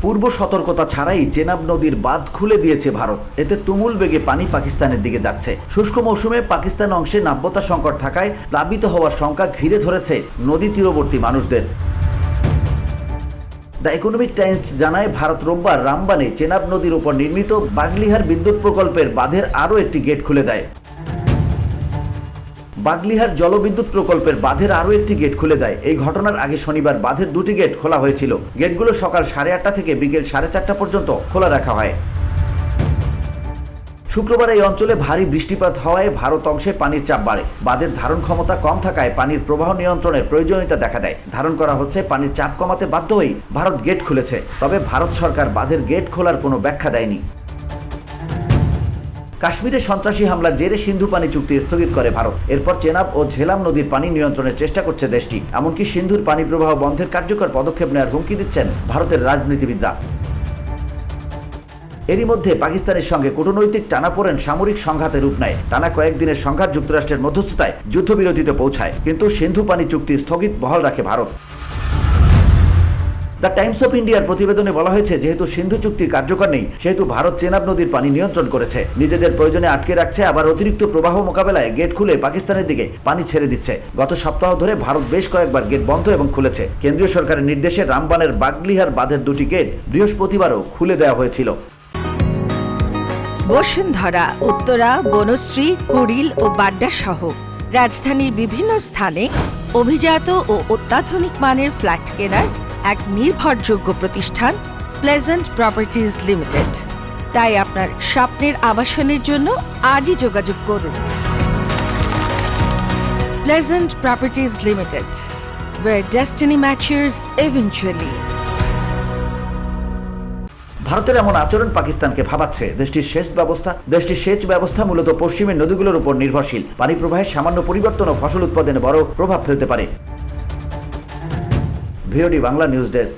পূর্ব সতর্কতা ছাড়াই চেনাব নদীর বাঁধ খুলে দিয়েছে ভারত। এতে তুমুল বেগে পানি পাকিস্তানের দিকে যাচ্ছে। শুষ্ক মৌসুমে পাকিস্তান অংশে নাব্যতা সংকট থাকায় প্লাবিত হওয়ার শঙ্কা ঘিরে ধরেছে নদী তীরবর্তী মানুষদের। দ্য ইকোনমিক টাইমস জানায়, ভারত রোববার রামবানে চেনাব নদীর উপর নির্মিত বাগলিহার বিদ্যুৎ প্রকল্পের বাঁধের আরও একটি গেট খুলে দেয়। বাগলিহার জলবিদ্যুৎ প্রকল্পের বাঁধের আরও একটি গেট খুলে দেয়। এই ঘটনার আগে শনিবার বাঁধের দুটি গেট খোলা হয়েছিল। গেটগুলো সকাল 8:30 থেকে বিকেল 4:30 পর্যন্ত খোলা রাখা হয়। শুক্রবার এই অঞ্চলে ভারী বৃষ্টিপাত হওয়ায় ভারত অংশে পানির চাপ বাড়ে। বাঁধের ধারণ ক্ষমতা কম থাকায় পানির প্রবাহ নিয়ন্ত্রণের প্রয়োজনীয়তা দেখা দেয়। ধারণ করা হচ্ছে, পানির চাপ কমাতে বাধ্য হয়েই ভারত গেট খুলেছে। তবে ভারত সরকার বাঁধের গেট খোলার কোনো ব্যাখ্যা দেয়নি। কাশ্মীরে সন্ত্রাসী হামলার জেরে সিন্ধু পানি চুক্তি স্থগিত করে ভারত। এরপর চেনাব ও ঝেলাম নদীর পানি নিয়ন্ত্রণের চেষ্টা করছে দেশটি। এমনকি সিন্ধুর পানি প্রবাহ বন্ধের কার্যকর পদক্ষেপ নেওয়ার হুমকি দিচ্ছেন ভারতের রাজনীতিবিদরা। এরই মধ্যে পাকিস্তানের সঙ্গে কূটনৈতিক টানাপোড়েন সামরিক সংঘাতে রূপ নেয়। টানা কয়েকদিনের সংঘাত যুক্তরাষ্ট্রের মধ্যস্থতায় যুদ্ধবিরতিতে পৌঁছায়, কিন্তু সিন্ধু পানি চুক্তি স্থগিত বহাল রাখে ভারত। দ্য টাইমস অফ ইন্ডিয়ার প্রতিবেদনে বলা হয়েছে, যেহেতু সিন্ধু চুক্তি কার্যকর নেই, সেহেতু ভারত চেনাব নদীর পানি নিয়ন্ত্রণ করেছে, নিজেদের প্রয়োজনে আটকে রাখছে, আবার অতিরিক্ত প্রবাহ মোকাবেলায় গেট খুলে পাকিস্তানের দিকে পানি ছেড়ে দিচ্ছে। গত সপ্তাহ ধরে ভারত বেশ কয়েকবার গেট বন্ধ এবং খুলেছে। কেন্দ্রীয় সরকারের নির্দেশে রামবানের বাগলিহার বাঁধের দুটি গেট বৃহস্পতিবারও খুলে দেওয়া হয়েছিল। বসুন্ধরা, উত্তরা, বনশ্রী, কুড়িল ও বাড্ডা সহ রাজধানীর বিভিন্ন স্থানে অভিজাত ও অত্যাধুনিক মানের ফ্ল্যাট কেনার এক নির্ভরযোগ্য প্রতিষ্ঠান প্লেজেন্ট প্রপার্টিজ লিমিটেড। তাই আপনার স্বপ্নের আবাসনের জন্য আজই যোগাযোগ করুন। Pleasant properties limited, where destiny matches eventually. ভারতের এমন আচরণ পাকিস্তানকে ভাবাচ্ছে। দেশটির সেচ ব্যবস্থা মূলত পশ্চিমের নদীগুলোর উপর নির্ভরশীল। পানি প্রবাহের সামান্য পরিবর্তন ও ফসল উৎপাদনে বড় প্রভাব ফেলতে পারে। VOD Bangla news desk.